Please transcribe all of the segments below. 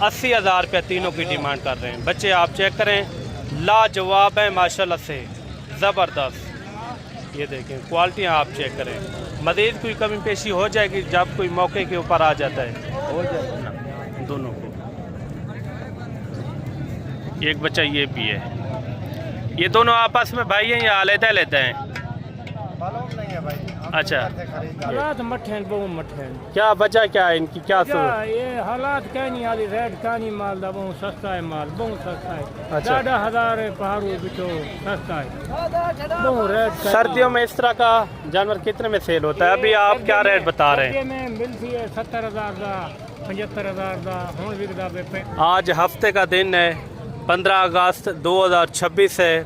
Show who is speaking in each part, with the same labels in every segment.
Speaker 1: 80,000 रुपये तीनों की डिमांड कर रहे हैं। बच्चे आप चेक करें, लाजवाब हैं माशाल्लाह से, ज़बरदस्त। ये देखें क्वालिटियाँ आप चेक करें। मज़ीद कोई कमी पेशी हो जाएगी जब कोई मौके के ऊपर आ जाता है, हो जाएगा ना दोनों को। एक बच्चा ये भी है। ये दोनों आपस में भाई हैं या अलग लेते हैं?
Speaker 2: नहीं है भाई।
Speaker 1: अच्छा,
Speaker 3: हालात मठेन बहु मठेन
Speaker 1: क्या वजह क्या है इनकी, क्या
Speaker 3: क्या ये हालात कहनी वाली रेट कहनी माल दा बहुत सस्ता है, माल बहुत सस्ता है।
Speaker 1: अच्छा।
Speaker 3: 10,000 पहाड़ों बिचो सस्ता है बहुत रेट।
Speaker 1: सर्दियों में इस तरह का जानवर कितने में सेल होता है? अभी आप क्या रेट बता रहे हैं?
Speaker 3: में मिलती है 70,000 का, 75,000 का हुण बिकदा पे।
Speaker 1: आज हफ्ते का दिन है, 15 अगस्त 2026 है।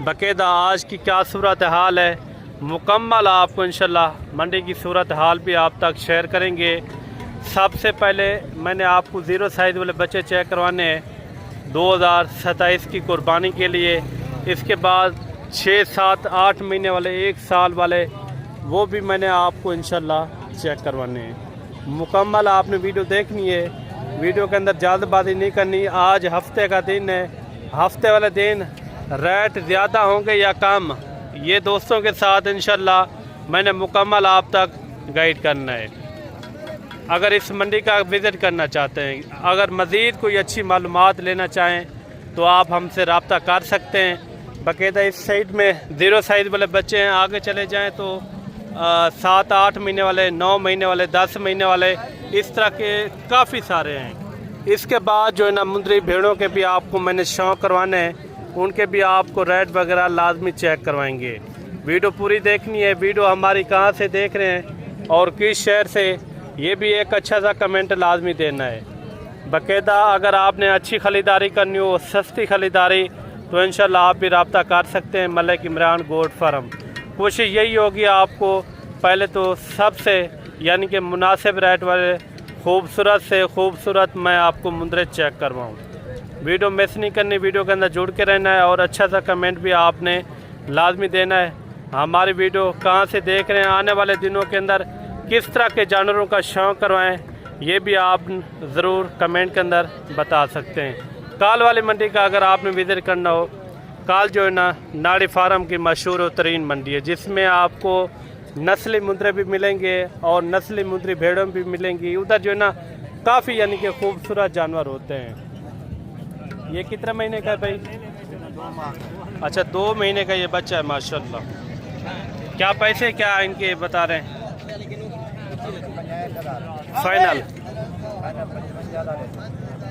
Speaker 1: बाकायदा आज की क्या सूरत हाल है मुकम्मल आपको इंशाल्लाह मंडी की सूरत हाल भी आप तक शेयर करेंगे। सबसे पहले मैंने आपको ज़ीरो साइज़ वाले बच्चे चेक करवाने हैं 2027 की कुर्बानी के लिए। इसके बाद 6, 7, 8 महीने वाले, 1 साल वाले, वो भी मैंने आपको इंशाल्लाह चेक करवाने हैं। मुकम्मल आपने वीडियो देखनी है, वीडियो के अंदर जल्दबाजी नहीं करनी। आज हफ्ते का दिन है, हफ्ते वाले दिन रेट ज़्यादा होंगे या कम, ये दोस्तों के साथ इंशाल्लाह मैंने मुकम्मल आप तक गाइड करना है। अगर इस मंडी का विज़िट करना चाहते हैं, अगर मज़ीद कोई अच्छी मालूमात लेना चाहें तो आप हमसे रब्ता कर सकते हैं। बाकायदा इस साइड में ज़ीरो साइज़ वाले बच्चे हैं, आगे चले जाएं तो 7, 8 महीने वाले, 9 महीने वाले, 10 महीने वाले, इस तरह के काफ़ी सारे हैं। इसके बाद जो है ना मुंदरी भेड़ों के भी आपको मैंने शौक़ करवाने हैं, उनके भी आपको रेट वगैरह लाजमी चेक करवाएंगे। वीडियो पूरी देखनी है। वीडियो हमारी कहाँ से देख रहे हैं और किस शहर से, ये भी एक अच्छा सा कमेंट लाजमी देना है। बाकायदा अगर आपने अच्छी ख़रीदारी करनी हो, सस्ती ख़रीदारी, तो इंशाल्लाह आप भी रब्ता कर सकते हैं मलिक इमरान गोट फार्म। कोशिश यही होगी आपको पहले तो सबसे यानी कि मुनासिब रेट वाले खूबसूरत से खूबसूरत मैं आपको मुंदरे चेक करवाऊँ। वीडियो मिस नहीं करनी, वीडियो के अंदर जुड़ के रहना है और अच्छा सा कमेंट भी आपने लाजमी देना है। हमारी वीडियो कहाँ से देख रहे हैं, आने वाले दिनों के अंदर किस तरह के जानवरों का शौक़ करवाएं, ये भी आप ज़रूर कमेंट के अंदर बता सकते हैं। काल वाली मंडी का अगर आपने विज़िट करना हो, काल जो है ना नाड़ी फार्म की मशहूर और तरीन मंडी है, जिसमें आपको नस्ली मुंदरे भी मिलेंगे और नस्ली मुंदरी भेड़ों भी मिलेंगी। उधर जो है ना काफ़ी यानी कि खूबसूरत जानवर होते हैं। ये कितने महीने का है भाई? अच्छा, 2 महीने का ये बच्चा है माशाल्लाह। क्या पैसे क्या इनके बता रहे हैं? फाइनल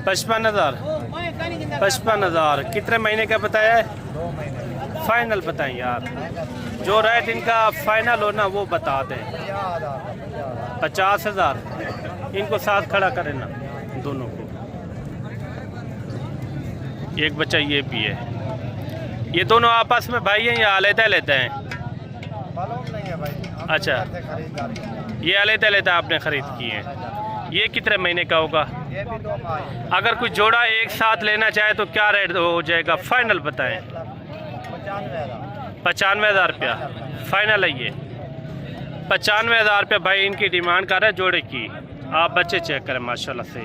Speaker 1: 55,000। 55,000 कितने महीने का बताया है? फाइनल बताएं यार, जो रेट इनका फाइनल हो ना वो बता दें। 50,000। इनको साथ खड़ा करें ना दोनों को। एक बच्चा ये भी है। ये दोनों आपस में भाई हैं या अलग लेते हैं?
Speaker 2: नहीं है भाई।
Speaker 1: अच्छा, ये अलग आपने ख़रीद की है। ये कितने महीने का होगा?
Speaker 2: ये भी 2 माह।
Speaker 1: अगर कोई जोड़ा एक साथ लेना चाहे तो क्या रेट हो जाएगा? फाइनल बताएं। 95,000 रुपया फाइनल है। ये 95,000 रुपया भाई इनकी डिमांड कर रहे हैं जोड़े की। आप बच्चे चेक करें माशाल्लाह से,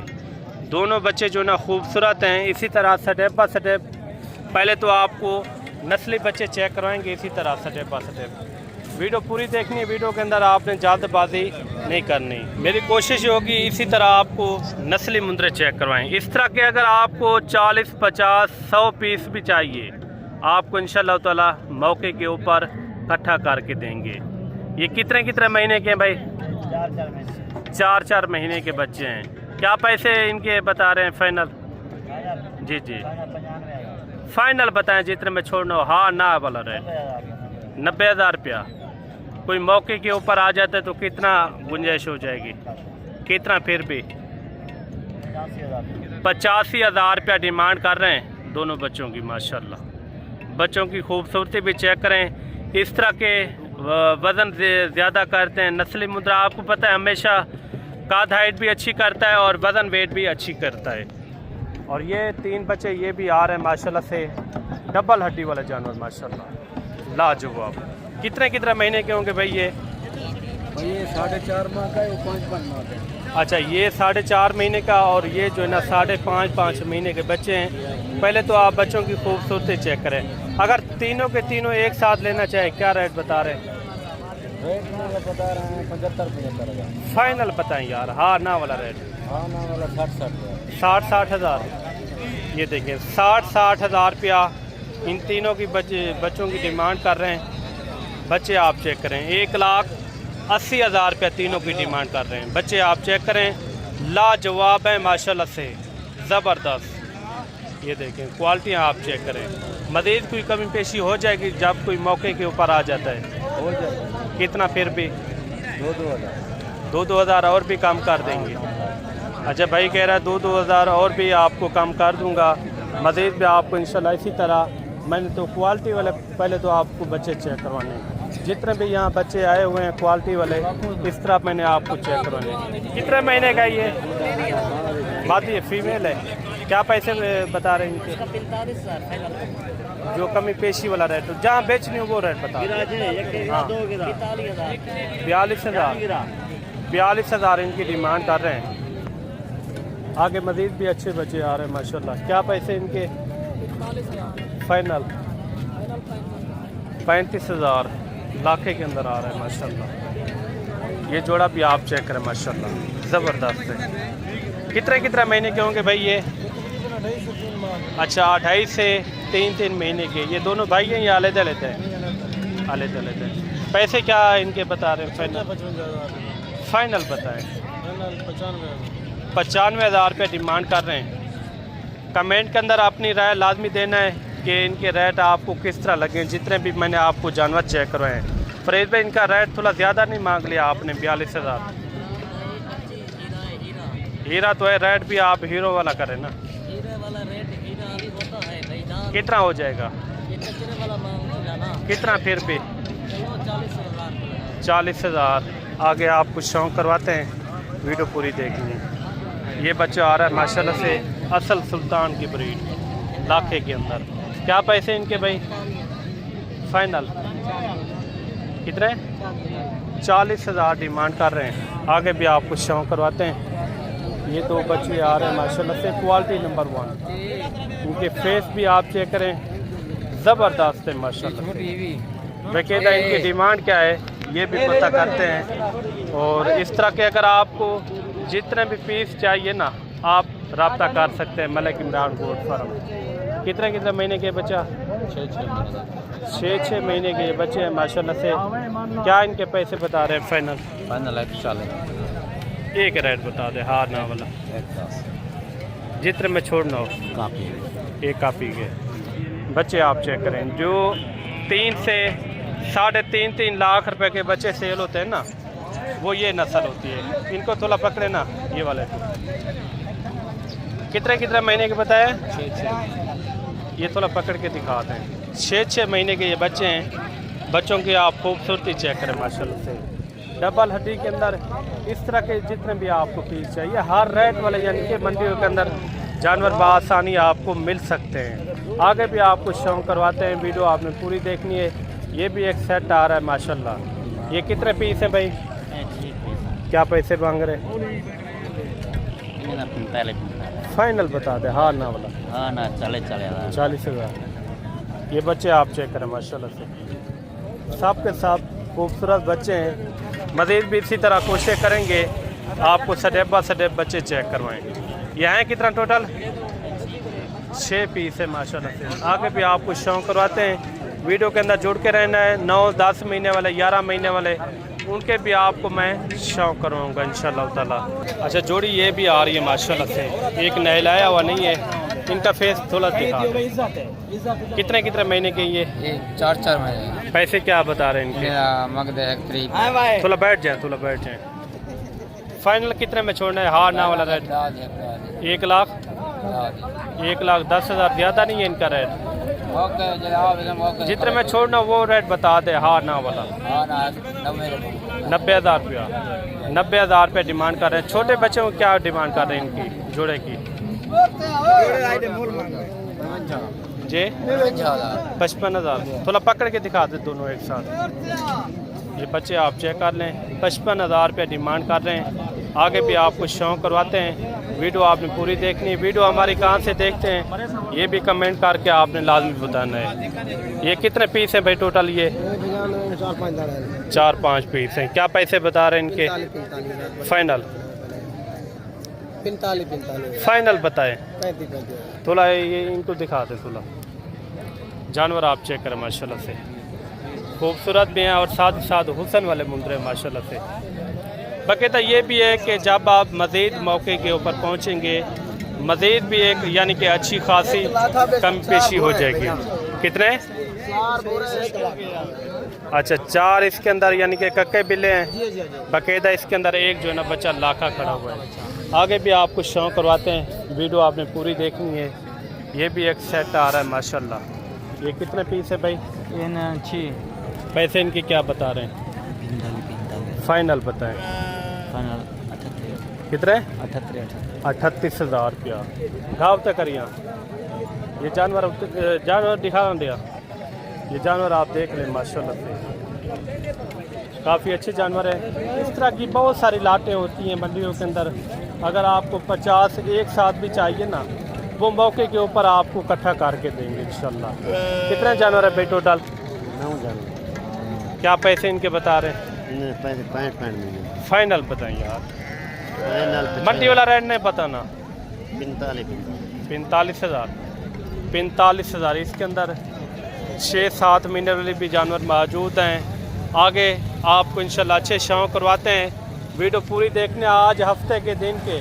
Speaker 1: दोनों बच्चे जो ना खूबसूरत हैं। इसी तरह स्टेप बाय स्टेप पहले तो आपको नस्ली बच्चे चेक करवाएंगे, इसी तरह स्टेप बाय स्टेप। वीडियो पूरी देखनी है, वीडियो के अंदर आपने जल्दबाजी नहीं करनी। मेरी कोशिश होगी इसी तरह आपको नस्ली मुंदरे चेक करवाएं। इस तरह के अगर आपको 40, 50, 100 पीस भी चाहिए, आपको इंशाल्लाह ताला मौके के ऊपर इकट्ठा करके देंगे। ये कितने कितने महीने के हैं भाई? 4-4 महीने के बच्चे हैं। क्या पैसे इनके बता रहे हैं फाइनल? जी जी फाइनल बताएं जितने में छोड़ना हो। हाँ ना वाला रेट 90,000 रुपया। कोई मौके के ऊपर आ जाता है तो कितना गुंजाइश हो जाएगी? कितना फिर भी? 85,000 रुपया डिमांड कर रहे हैं दोनों बच्चों की। माशाल्लाह बच्चों की खूबसूरती भी चेक करें। इस तरह के वज़न ज़्यादा करते हैं। नस्ली मुंदरा आपको पता है हमेशा काद हाइट भी अच्छी करता है और वज़न वेट भी अच्छी करता है। और ये 3 बच्चे ये भी आ रहे हैं माशाल्लाह से, डबल हड्डी वाला जानवर माशाल्लाह लाजवाब। कितने कितने महीने के होंगे भाई ये?
Speaker 3: ये 4.5 माह का है, 5-5 माह का है।
Speaker 1: अच्छा, ये 4.5 महीने का और ये जो है ना 5.5 महीने के बच्चे हैं। पहले तो आप बच्चों की खूबसूरती चेक करें। अगर तीनों के तीनों एक साथ लेना चाहे क्या रेट बता रहे हैं?
Speaker 2: रेट में बता रहे हैं 75,000 हज़ार।
Speaker 1: फाइनल बताएं यार, हाँ ना वाला रेट।
Speaker 2: हाँ ना वाला 60,000।
Speaker 1: 60 हज़ार। ये देखिए 60 हज़ार रुपया इन तीनों की बच्चों की डिमांड कर रहे हैं। बच्चे आप चेक करें, 1,80,000 रुपया तीनों की डिमांड कर रहे हैं। बच्चे आप चेक करें, लाजवाब हैं माशाल्लाह से, ज़बरदस्त। ये देखें क्वालिटियाँ आप चेक करें। मज़ीद कोई कमी पेशी हो जाएगी जब कोई मौके के ऊपर आ जाता है?
Speaker 2: हो जाएगा।
Speaker 1: कितना फिर भी?
Speaker 2: 2,000।
Speaker 1: 2,000 और भी कम कर देंगे। अच्छा भाई कह रहा है 2,000 और भी आपको कम कर दूंगा। मज़ीद भी आपको इंशाल्लाह इसी तरह। मैंने तो क्वालिटी वाले पहले तो आपको बच्चे चेक करवाने हैं। जितने भी यहाँ बच्चे आए हुए हैं क्वालिटी वाले, इस तरह मैंने आपको चेक करवाने हैं। कितने महीने का ये बात? ये फीमेल है। क्या पैसे बता रहे हैं इनके?
Speaker 3: 45,000
Speaker 1: जो कमी पेशी वाला रेट जहाँ बेचनी हो वो रेट बता। हाँ 42,000 इनकी डिमांड कर रहे हैं। आगे मज़ीद भी अच्छे बच्चे आ रहे हैं माशाल्लाह। क्या पैसे इनके? फाइनल 35,000 लाखे के अंदर आ रहा है माशाल्लाह। ये जोड़ा भी आप चेक करें माशाल्लाह, ज़बरदस्त है। कितने महीने के होंगे भाई ये? अच्छा 2.5 से 3 महीने के। ये दोनों भाई हैं या अलग लेते हैं? अलग लेते हैं। पैसे क्या इनके बता रहे हैं? फाइनल बताएं। 95,000 रुपये डिमांड कर रहे हैं। कमेंट के अंदर अपनी राय लाजमी देना है कि इनके रेट आपको किस तरह लगे। जितने भी मैंने आपको जानवर चेक करवाए हैं। फरीद भाई इनका रेट थोड़ा ज़्यादा नहीं मांग लिया आपने? 42,000। हीरा तो है, रेट भी आप हीरो वाला करें ना।
Speaker 3: हीरे वाला रेट हीरा अभी होता है भाई।
Speaker 1: कितना हो जाएगा?
Speaker 3: ये कचरे वाला मांग जाना।
Speaker 1: कितना फिर भी?
Speaker 3: 40,000।
Speaker 1: 40,000। आगे आपको शौक करवाते हैं, वीडियो पूरी देखनी है। ये बच्चा आ रहा है माशाल्लाह से, असल सुल्तान की ब्रीड, लाखे के अंदर। क्या पैसे इनके भाई? फाइनल कितने? 40,000 डिमांड कर रहे हैं। आगे भी आपको शौक करवाते हैं। ये दो बच्चे आ रहे हैं माशाल्लाह से, क्वालिटी नंबर 1। इनके फेस भी आप चेक करें, ज़बरदस्त है माशाल्लाह से। बाकायदा इनकी डिमांड क्या है ये भी पता करते हैं। और इस तरह के अगर आपको जितने भी पीस चाहिए ना, आप रब्ता कर सकते हैं मलिक इमरान गोट फार्म। कितने महीने के बच्चा? 6 महीने के ये बच्चे हैं माशाल्लाह से। क्या इनके पैसे बता रहे हैं? फाइनल एक रेट बता दे, हाँ ना वाला। जितने में छोड़ना हो एक कापी के बच्चे आप चेक करें। जो 3 से 3.5 लाख रुपए के बच्चे सेल होते हैं ना, वो ये नस्ल होती है। इनको थोड़ा पकड़े ना, ये वाले कितने महीने के बताए? 6। ये थोड़ा पकड़ के दिखाते हैं। 6 महीने के ये बच्चे हैं। बच्चों की आप खूबसूरती चेक करें माशाल्लाह से। डबल हड्डी के अंदर इस तरह के जितने भी आपको पीस चाहिए, हर रेट वाले यानी कि मंडियों के अंदर जानवर बआसानी आपको मिल सकते हैं। आगे भी आपको शौक करवाते हैं, वीडियो आपने पूरी देखनी है। ये भी एक सेट आ रहा है माशाल्लाह। ये कितने पीस हैं भाई? क्या पैसे मांग रहे? फाइनल बता दे, हाँ ना वाला।
Speaker 3: हाँ ना, चले
Speaker 1: 40,000। ये बच्चे आप चेक करें माशाल्लाह से, सब के सब खूबसूरत बच्चे हैं। मज़ीद भी इसी तरह कोशिश करेंगे आपको स्टेप बाय स्टेप बच्चे चेक करवाएं। यहाँ है कितना टोटल? 6 पीस है माशाल्लाह से। आगे भी आपको शौक करवाते हैं, वीडियो के अंदर जुड़ के रहना है। 9-10 महीने वाले, 11 महीने वाले, उनके भी आपको मैं शौक करवाऊँगा इंशाल्लाह ताला। अच्छा जोड़ी ये भी आ रही है माशाल्लाह से, एक नहलाया हुआ नहीं है। इनका फेस थोड़ा दिखा। कितने महीने के ये?
Speaker 2: 4 महीने।
Speaker 1: पैसे क्या बता रहे हैं इनके?
Speaker 2: मगदे एक
Speaker 1: थोड़ा बैठ जाए। फाइनल कितने में छोड़ना है? हाँ ना वाला रेट 1,10,000। ज़्यादा नहीं है इनका रेट? जितने में छोड़ना वो रेट बता दे, हाँ ना वाला। 90,000 रुपया। 90,000 रुपये डिमांड कर रहे हैं। छोटे बच्चों को क्या डिमांड कर रहे हैं इनकी जोड़े की? जी 55,000। थोड़ा पकड़ के दिखा दे दोनों एक साथ। ये बच्चे आप चेक कर लें, 55,000 रुपये डिमांड कर रहे हैं। आगे भी आपको शौक करवाते हैं। वीडियो आपने पूरी देखनी है। वीडियो हमारी कहाँ से देखते हैं ये भी कमेंट करके आपने लाजमी बताना है। ये कितने पीस हैं भाई टोटल? ये 4-5 पीस हैं। क्या पैसे बता रहे हैं इनके? फाइनल
Speaker 2: 45
Speaker 1: फाइनल बताएं।
Speaker 2: 35
Speaker 1: थोड़ा ये इनको दिखाते थोड़ा। जानवर आप चेक करें माशाल्लाह से, खूबसूरत भी हैं और साथ ही साथ हुस्न वाले मुंदरे माशाल्लाह से। बाकायदा ये भी है कि जब आप मज़ीद मौके के ऊपर पहुँचेंगे मज़ीद भी एक यानी कि अच्छी खासी कम पेशी हो जाएगी। कितने? अच्छा 4 इसके अंदर यानी कि कक्के बिल्ले हैं। बाकायदा इसके अंदर एक जो है ना बच्चा लाखा खड़ा हुआ है। आगे भी आपको शौक करवाते हैं। वीडियो आपने पूरी देखनी है। ये भी एक सेट आ रहा है माशाल्लाह। ये कितने पीस है भाई?
Speaker 2: ये ना 6
Speaker 1: पैसे इनके क्या बता रहे हैं? फाइनल बताएं।
Speaker 2: फाइनल
Speaker 1: कितने?
Speaker 2: 38
Speaker 1: 38,000 रुपया। घाव तक करिए। ये जानवर दिखा दिया। ये जानवर आप देख लें माशाल्लाह से, काफ़ी अच्छे जानवर हैं। इस तरह की बहुत सारी लाटें होती हैं मंडियों के अंदर। अगर आपको 50 एक साथ भी चाहिए ना, वो मौके के ऊपर आपको इकट्ठा करके देंगे इंशाल्लाह। कितने जानवर है भाई टोटल?
Speaker 2: 9 जानवर।
Speaker 1: क्या पैसे इनके बता रहे हैं?
Speaker 2: 65
Speaker 1: फाइनल बताएं यार।
Speaker 2: फाइनल
Speaker 1: मंडी वाला रेट नहीं पता ना।
Speaker 2: 45
Speaker 1: 45,000 इसके अंदर 6-7 महीने वाले भी जानवर मौजूद हैं। आगे आपको इंशाल्लाह अच्छे शौक करवाते हैं। वीडियो पूरी देखने। आज हफ्ते के दिन के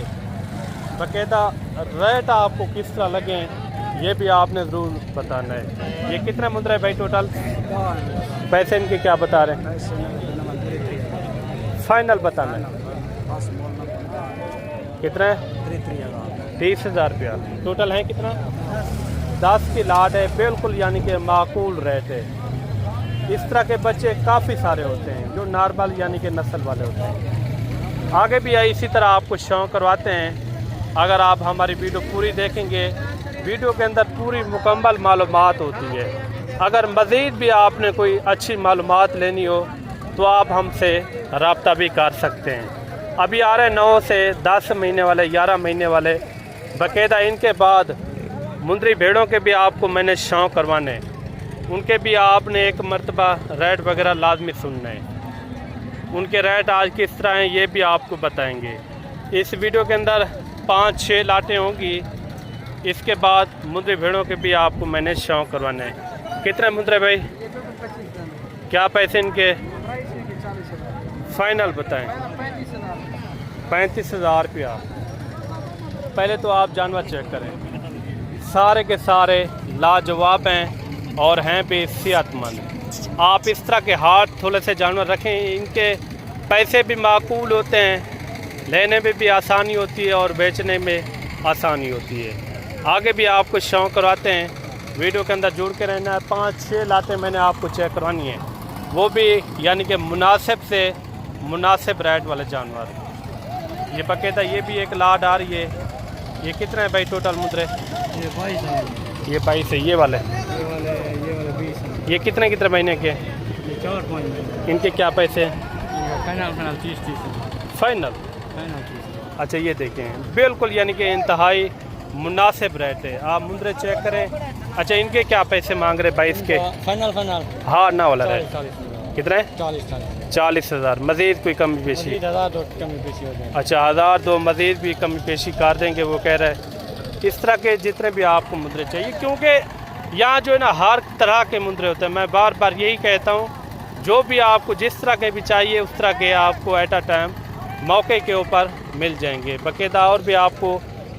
Speaker 1: बाकायदा रेट आपको किस तरह लगे ये भी आपने ज़रूर बताना है। ये कितने मुद्रा है भाई टोटल? पैसे इनके क्या बता रहे हैं? फाइनल बताना है। कितने? 30,000 रुपया टोटल है। कितना? 10 की लाट है बिल्कुल, यानी कि माकूल रेट है। इस तरह के बच्चे काफ़ी सारे होते हैं जो नॉर्मल यानी कि नस्ल वाले होते हैं। आगे भी इसी तरह आपको शौक करवाते हैं। अगर आप हमारी वीडियो पूरी देखेंगे वीडियो के अंदर पूरी मुकम्मल मालूमात होती है। अगर मज़ीद भी आपने कोई अच्छी मालूमात लेनी हो तो आप हमसे रब्ता भी कर सकते हैं। अभी आ रहे 9 से 10 महीने वाले 11 महीने वाले बाकायदा। इनके बाद मुंदरी भेड़ों के भी आपको मैंने शौक करवाने, उनके भी आपने एक मरतबा रेट वगैरह लाजमी सुनना है। उनके रेट आज किस तरह हैं ये भी आपको बताएंगे। इस वीडियो के अंदर 5-6 लाटें होंगी। इसके बाद मुंदरी भेड़ों के भी आपको मैंने शौक करवाने हैं। कितने मुंदरे भाई? क्या पैसे इनके? फाइनल बताएं। 35,000 रुपया। पहले तो आप जानवर चेक करें, सारे के सारे लाजवाब हैं और हैं भी सेहतमंद। आप इस तरह के हाथ थोड़े से जानवर रखें, इनके पैसे भी माकूल होते हैं, लेने में भी आसानी होती है और बेचने में आसानी होती है। आगे भी आपको शौक करवाते हैं। वीडियो के अंदर जुड़ के रहना है। 5-6 लातें मैंने आपको चेक करवानी है, वो भी यानी कि मुनासिब से मुनासिब रेट वाले जानवर। ये बाकायदा ये भी एक लाट आ रही है। ये कितने हैं भाई टोटल मुद्रे?
Speaker 2: ये 22 है।
Speaker 1: ये 22 है। ये वाले
Speaker 2: 20 है।
Speaker 1: ये कितने कितने महीने के?
Speaker 2: ये 4-5 महीने।
Speaker 1: इनके क्या पैसे हैं?
Speaker 2: Final 30
Speaker 1: final.
Speaker 2: 30।
Speaker 1: अच्छा ये देखें बिल्कुल यानी कि इंतहाई मुनासिब रेट है। आप मुंदरे चेक करें। अच्छा इनके क्या पैसे मांग रहे 22 के?
Speaker 2: फाइनल
Speaker 1: हाँ ना वाला रेट
Speaker 2: 40
Speaker 1: कितने? 40,000। मज़ीद कोई कमी पेशी?
Speaker 2: 1000 तो कमी पेशी हो जाए।
Speaker 1: अच्छा 1000 दो मज़ीद भी कमी पेशी कर देंगे वो कह रहे हैं। इस तरह के जितने भी आपको मुंदरे चाहिए, क्योंकि यहाँ जो है ना हर तरह के मुंदरे होते हैं। मैं बार बार यही कहता हूँ, जो भी आपको जिस तरह के भी चाहिए उस तरह के आपको एट अ टाइम मौके के ऊपर मिल जाएंगे। बाकायदा और भी आपको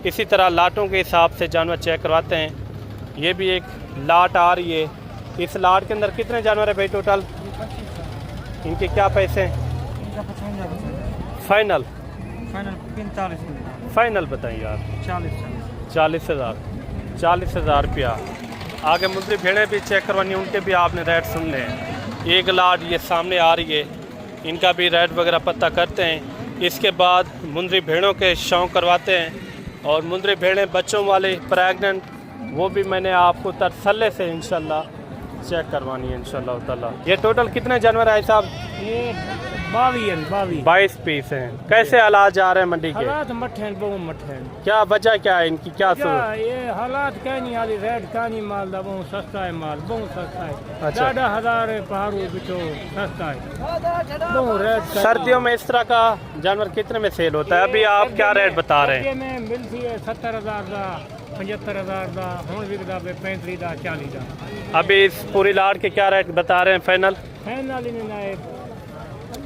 Speaker 1: इसी तरह लाटों के हिसाब से जानवर चेक करवाते हैं। ये भी एक लाट आ रही है। इस लाट के अंदर कितने जानवर है भाई टोटल? इनके क्या पैसे हैं? फाइनल
Speaker 2: 45
Speaker 1: फाइनल बताइए यार।
Speaker 2: 40,000
Speaker 1: 40,000 रुपया। आगे मुंदरी भेड़ें भी चेक करवानी, उनके भी आपने रेट सुनने हैं। एक लाट ये सामने आ रही है, इनका भी रेट वगैरह पता करते हैं। इसके बाद मुंदरी भेड़ों के शौक करवाते हैं और मुंदरी भेड़ें बच्चों वाले प्रेगनेंट वो भी मैंने आपको तसल्ले से इंशाल्लाह चेक करवानी है इंशाल्लाह ताला। ये टोटल कितने जानवर है साहब?
Speaker 2: ये
Speaker 3: 22
Speaker 1: 22 पीस हैं। कैसे हालात जा रहे हैं मंडी के?
Speaker 3: हालात मठे हैं, बहु मठे हैं।
Speaker 1: क्या वजह क्या है इनकी, क्या
Speaker 3: क्या ये हालात कहनी वाली रेट कहनी माल दा बहु सस्ता है, माल बहु सस्ता है।
Speaker 1: अच्छा।
Speaker 3: 10,000 पहाड़ू बिचो सस्ता है बहु रेट।
Speaker 1: सर्दियों में इस तरह का जानवर कितने में सेल होता है? अभी आप क्या रेट बता रहे हैं?
Speaker 3: में मिलती है 70,000 का, 75,000 का, हुण विकदा पे 35 का, 40 का।
Speaker 1: अभी इस पूरी लाट के क्या रेट बता रहे हैं फाइनल?
Speaker 3: फाइनल इन्हें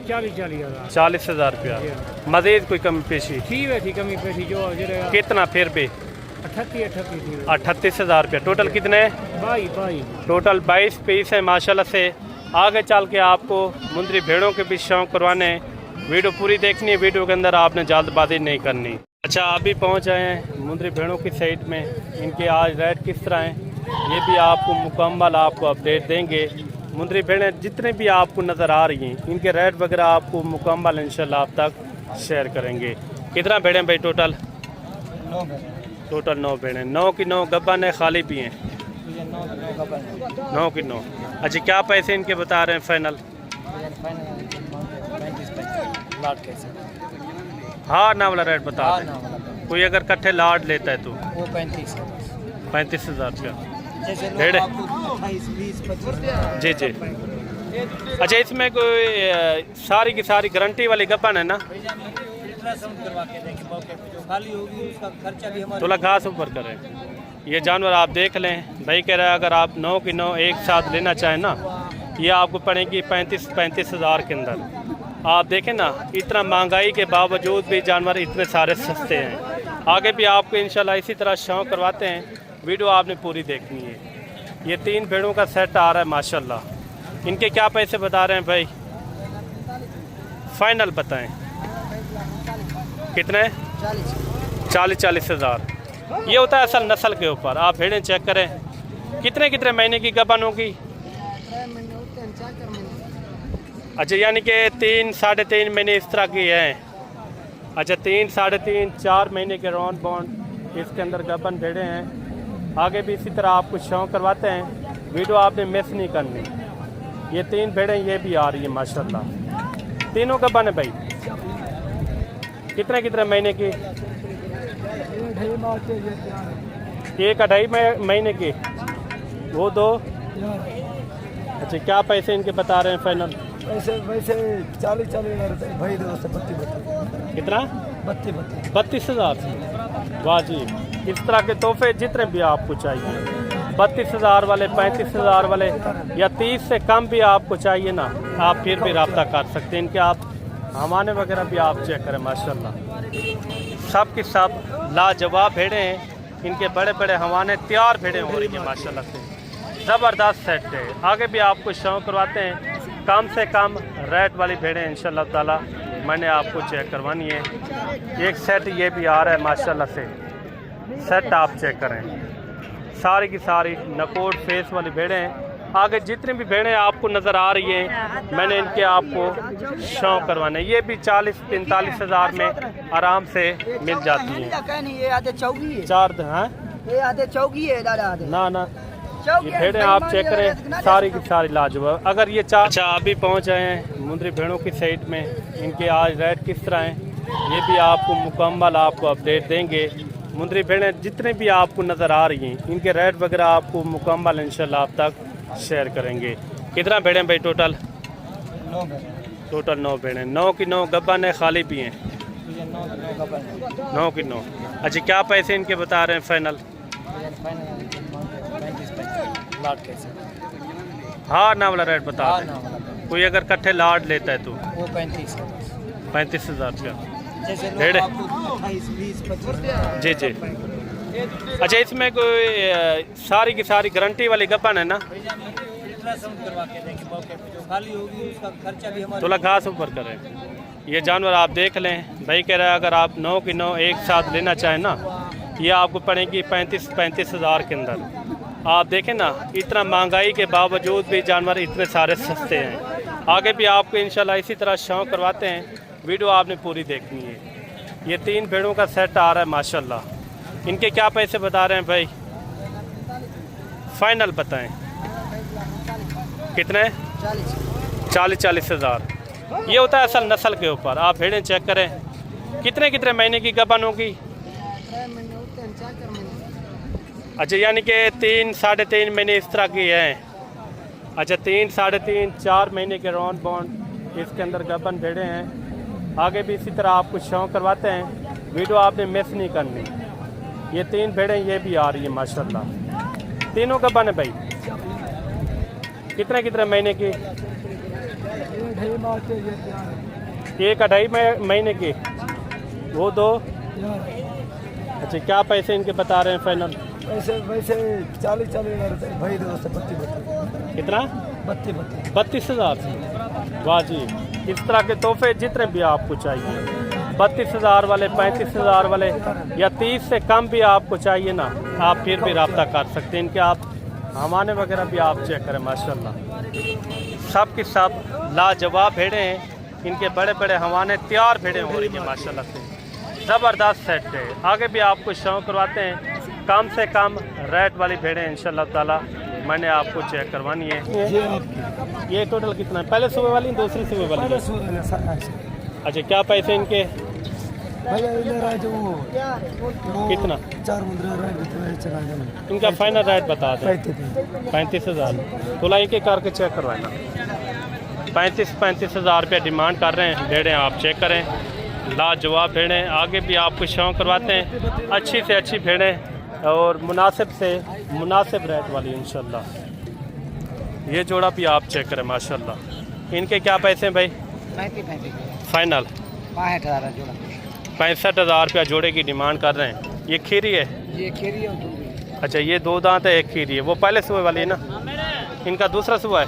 Speaker 3: 40,000
Speaker 1: 40,000 रुपया। मजीद कोई कमी पेशी?
Speaker 3: ठीक है, ठीक कमी पेशी जो जरा
Speaker 1: कितना फिर भी?
Speaker 3: 38
Speaker 1: 38,000 रुपया। टोटल कितने?
Speaker 3: 22
Speaker 1: टोटल 22 पीस है माशाल्लाह से। आगे चल के आपको मुंदरी भेड़ों के भी शौक करवाने हैं। वीडियो पूरी देखनी है, वीडियो के अंदर आपने जल्दबाजी नहीं करनी। अच्छा, अभी पहुंच आए हैं मुंदरी भेड़ों की साइड में। इनके आज रेट किस तरह हैं ये भी आपको मुकम्मल आपको अपडेट देंगे। मुंदरी भेड़ें जितने भी आपको नज़र आ रही हैं इनके रेट वगैरह आपको मुकम्मल इंशाल्लाह आप तक शेयर करेंगे। कितना भेड़ें भाई टोटल? 9 भेड़ें। 9 की 9 गब्बन है, खाली भी हैं? 9 की 9। अच्छा, क्या पैसे इनके बता रहे हैं फाइनल? हाँ ना वाला रेट बता रहे। कोई अगर कट्ठे लाट लेता है तो
Speaker 2: वो
Speaker 1: 35,000 रुपया।
Speaker 2: जैसे
Speaker 1: डेढ़?
Speaker 2: 28, 20, 25।
Speaker 1: जी जी। अच्छा, इसमें कोई सारी की सारी गारंटी वाली गब्बन है ना?
Speaker 2: अल्ट्रासाउंड करवा के देंगे, मौके पे जो खाली होगी उसका खर्चा भी हमारा।
Speaker 1: थोड़ा घास ऊपर करें। ये जानवर आप देख लें। भाई कह रहा है अगर आप 9 की 9 एक साथ लेना चाहें ना, ये आपको पड़ेगी 35,000 के अंदर। आप देखें ना, इतना महंगाई के बावजूद भी जानवर इतने सारे सस्ते हैं। आगे भी आपको इंशाल्लाह इसी तरह शौक करवाते हैं। वीडियो आपने पूरी देखनी है। ये 3 भेड़ों का सेट आ रहा है माशाल्लाह। इनके क्या पैसे बता रहे हैं भाई? फाइनल बताएं कितने? 40,000। ये होता है असल नस्ल के ऊपर। आप भेड़ें चेक करें कितने कितने महीने की गबन होगी। अच्छा, यानी कि 3 साढ़े 3 महीने इस तरह की हैं। अच्छा, 3 साढ़े 3 4 महीने के राउंड बाउंड इसके अंदर गबन भेड़े हैं। आगे भी इसी तरह आपको शौक करवाते हैं। वीडियो आपने मिस नहीं करनी। ये 3 भेड़ें ये भी आ रही है माशाल्लाह। तीनों गबन है भाई। कितने कितने महीने की? 1-2.5 महीने की। वो 2। अच्छा, क्या पैसे इनके बता रहे हैं फाइनल?
Speaker 2: वैसे 40,000 रुपये भाई दो से 32।
Speaker 1: कितना? 32,000। वाह जी। इस तरह के तोहफे जितने भी आपको चाहिए, 32,000 वाले, 35,000 वाले या 30 से कम भी आपको चाहिए ना, आप फिर भी रब्ता कर सकते हैं। इनके आप हवाने वगैरह भी आप चेक करें माशाल्लाह। सब की सब लाजवाब भेड़े हैं। इनके बड़े बड़े हवाने तैयार भेड़े हो रही हैं माशाल्लाह से। ज़बरदस्त सेट है। आगे भी आपको शौक करवाते हैं। कम से कम रेट वाली भेड़ें इंशाल्लाह ताला मैंने आपको चेक करवानी है। एक सेट ये भी आ रहा है माशाल्लाह से। सेट आप चेक करें, सारी की सारी नकोट फेस वाली भेड़ें हैं। आगे जितनी भी भेड़ें आपको नज़र आ रही हैं मैंने इनके आपको शौक करवाने। ये भी 40-45,000 में आराम से मिल जाती हैं।
Speaker 2: ये आधे चौकी है।
Speaker 1: 4 हाँ
Speaker 2: ये आधे चौकी है दादा आधे।
Speaker 1: ना ये भेड़ें आप चेक करें, सारी की सारी लाजवाब। अगर ये 4। अच्छा, अभी पहुंच आए हैं मुंदरी भेड़ों की साइड में। इनके आज रेट किस तरह हैं ये भी आपको मुकम्मल आपको अपडेट देंगे। मुंदरी भेड़ें जितने भी आपको नज़र आ रही हैं इनके रेट वगैरह आपको मुकम्मल इंशाल्लाह आप तक शेयर करेंगे। कितना भेड़ें भाई टोटल? 9 भेड़ें। 9 की 9 गब्बन है, खाली भी हैं? 9 की 9। अच्छा, क्या पैसे इनके बता रहे हैं फाइनल? हाँ ना वाला रेट बता रहे। कोई अगर कट्ठे लाट लेता है तो
Speaker 2: वो
Speaker 1: 35,000 रुपया।
Speaker 2: जैसे
Speaker 1: डेढ़?
Speaker 2: 28, 20, 25।
Speaker 1: जी जी। अच्छा, इसमें कोई सारी की सारी गारंटी वाली गब्बन है ना?
Speaker 2: अल्ट्रासाउंड करवा के देंगे, मौके पे जो खाली होगी उसका खर्चा भी हमारा।
Speaker 1: थोड़ा घास ऊपर करें। ये जानवर आप देख लें। भाई कह रहा है अगर आप 9 की 9 एक साथ लेना चाहें ना, ये आपको पड़ेगी 35,000 के अंदर। आप देखें ना, इतना महंगाई के बावजूद भी जानवर इतने सारे सस्ते हैं। आगे भी आपको इंशाल्लाह इसी तरह शौक करवाते हैं। वीडियो आपने पूरी देखनी है। ये 3 भेड़ों का सेट आ रहा है माशाल्लाह। इनके क्या पैसे बता रहे हैं भाई? फाइनल बताएं कितने? 40,000। ये होता है असल नस्ल के ऊपर। आप भेड़ें चेक करें कितने कितने महीने की गबन होगी। अच्छा, यानी कि 3 साढ़े 3 महीने इस तरह की हैं। अच्छा, 3 साढ़े 3 4 महीने के राउंड बाउंड इसके अंदर गबन भेड़े हैं। आगे भी इसी तरह आपको शौक करवाते हैं, वीडियो आपने मिस नहीं करनी। ये 3 भेड़ें ये भी आ रही है माशाल्लाह, तीनों गबन है भाई। कितने कितने महीने की? 1 2.5 महीने की, वो 2। अच्छा, क्या पैसे इनके बता रहे हैं फाइनल?
Speaker 2: वैसे 40 हज़ार भाई दो 32
Speaker 1: कितना? 32 हज़ार। वाह जी, इस तरह के तोहफे जितने भी आपको चाहिए, 32 हज़ार वाले, 35 हज़ार वाले या 30 से कम भी आपको चाहिए ना, आप फिर भी रब्ता कर सकते हैं। इनके आप हवाने वगैरह भी आप चेक करें माशाल्लाह, सब की सब लाजवाब भेड़े हैं। इनके बड़े बड़े हवाने तैयार भेड़े हो रही हैं माशाल्लाह से, ज़बरदस्त सेट है। आगे भी आपको शौक करवाते हैं, कम से कम रेट वाली भेड़ें इंशाल्लाह ताला मैंने आपको चेक करवानी है। ये टोटल कितना है? पहले सुबह वाली, दूसरी सुबह वाली? अच्छा, क्या पैसे इनके? कितना? 4 इनका फाइनल रेट बता दें। 35 हज़ार। थोड़ा एक एक करके चेक करवाना। 35 हज़ार रुपये डिमांड कर रहे हैं भेड़ें, आप चेक करें, लाजवाब भेड़ें। आगे भी आपको शौक करवाते हैं, अच्छी से अच्छी भेड़ें और मुनासिब से मुनासिब रेट वाली इंशाल्लाह। ये जोड़ा भी आप चेक करें माशाल्लाह। इनके क्या पैसे हैं भाई?
Speaker 2: 35
Speaker 1: फाइनल
Speaker 2: 65,000 जोड़ा।
Speaker 1: 65 हज़ार रुपया जोड़े की डिमांड कर रहे हैं। ये खीरी है?
Speaker 2: ये खीरी है।
Speaker 1: अच्छा, ये 2 दांत है, एक खीरी है। वो पहले सुबह वाली है ना? इनका दूसरा सुबह है?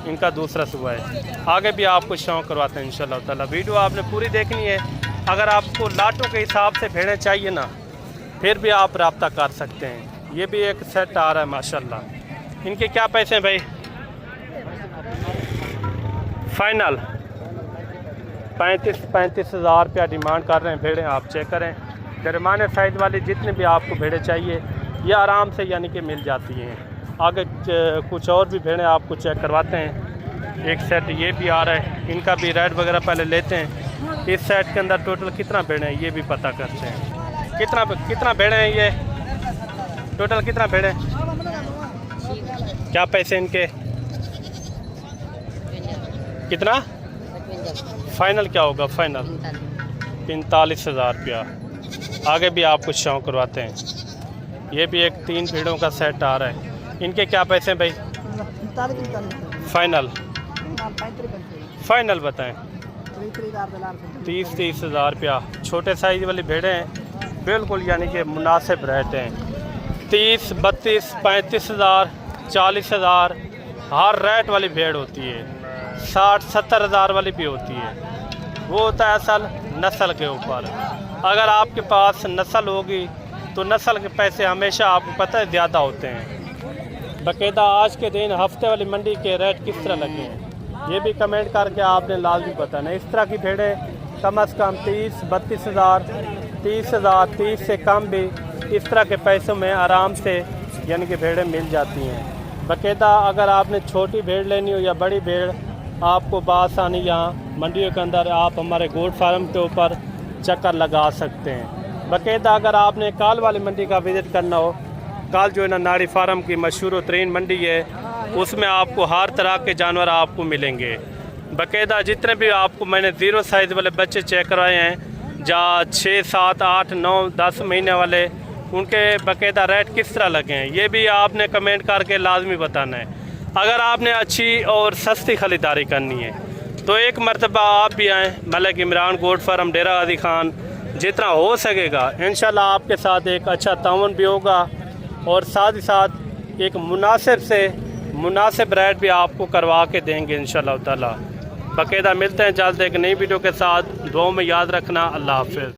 Speaker 1: इनका दूसरा सुबह है। आगे भी आपको शौक करवाते हैं इंशाल्लाह ताला। वीडियो आपने पूरी देखनी है। अगर आपको लाटों के हिसाब से भेड़ें चाहिए ना, फिर भी आप रब्ता कर सकते हैं। ये भी एक सेट आ रहा है माशाल्लाह। इनके क्या पैसे हैं भाई? फाइनल 35 हज़ार रुपया डिमांड कर रहे हैं भेड़ें, आप चेक करें। दरमियाने साइज़ वाली जितने भी आपको भेड़ें चाहिए ये आराम से यानी कि मिल जाती हैं। आगे कुछ और भी भेड़ें आपको चेक करवाते हैं। एक सेट ये भी आ रहा है, इनका भी रेट वगैरह पहले लेते हैं। इस सेट के अंदर टोटल कितना भेड़ें हैं ये भी पता करते हैं। कितना भेड़ें हैं ये? टोटल कितना भेड़ें? क्या पैसे इनके? कितना? फाइनल क्या होगा? फाइनल 45 हज़ार रुपया। आगे भी आप कुछ शौक करवाते हैं। ये भी एक 3 भेड़ों का सेट आ रहा है। इनके क्या पैसे हैं भाई? फाइनल बताएं। 30 हज़ार रुपया। छोटे साइज वाली भेड़ें हैं, बिल्कुल यानी कि मुनासिब रेट हैं। 30, 32, 35 हज़ार, 40 हज़ार हर रेट वाली भेड़ होती है। 60, 70 हज़ार वाली भी होती है। वो होता है असल नस्ल के ऊपर। अगर आपके पास नस्ल होगी तो नस्ल के पैसे हमेशा आपको पता है ज़्यादा होते हैं। बाकायदा आज के दिन हफ्ते वाली मंडी के रेट किस तरह लगे हैं ये भी कमेंट करके आपने लाजमी बताना। इस तरह की भेड़ें कम से कम 30, 32 हज़ार, 30 हज़ार, 30 से कम भी इस तरह के पैसों में आराम से यानी कि भेड़ें मिल जाती हैं। बाकायदा अगर आपने छोटी भेड़ लेनी हो या बड़ी भेड़, आपको बासानी यहाँ मंडियों के अंदर आप हमारे गोट फार्म के ऊपर चक्कर लगा सकते हैं। बाकायदा अगर आपने काल वाली मंडी का विज़िट करना हो, काल जो है ना नाड़ी फार्म की मशहूर तरीन मंडी है, उसमें आपको हर तरह के जानवर आपको मिलेंगे। बाकायदा जितने भी आपको मैंने 0 साइज़ वाले बच्चे चेक करवाए हैं, जहाँ 6, 7, 8, 9, 10 महीने वाले, उनके बाकायदा रेट किस तरह लगे हैं ये भी आपने कमेंट करके लाजमी बताना है। अगर आपने अच्छी और सस्ती ख़रीदारी करनी है तो एक मरतबा आप भी आएँ मलिक इमरान गोट फार्म डेरा गाजी खान। जितना हो सकेगा इंशाल्लाह आपके साथ एक अच्छा ताउन भी होगा और साथ ही साथ एक मुनासिब रेट भी आपको करवा के देंगे इंशाल्लाह ताला। बाकायदा मिलते हैं जल्द एक नई वीडियो के साथ। दुआओं में याद रखना। अल्लाह हाफ़िज़।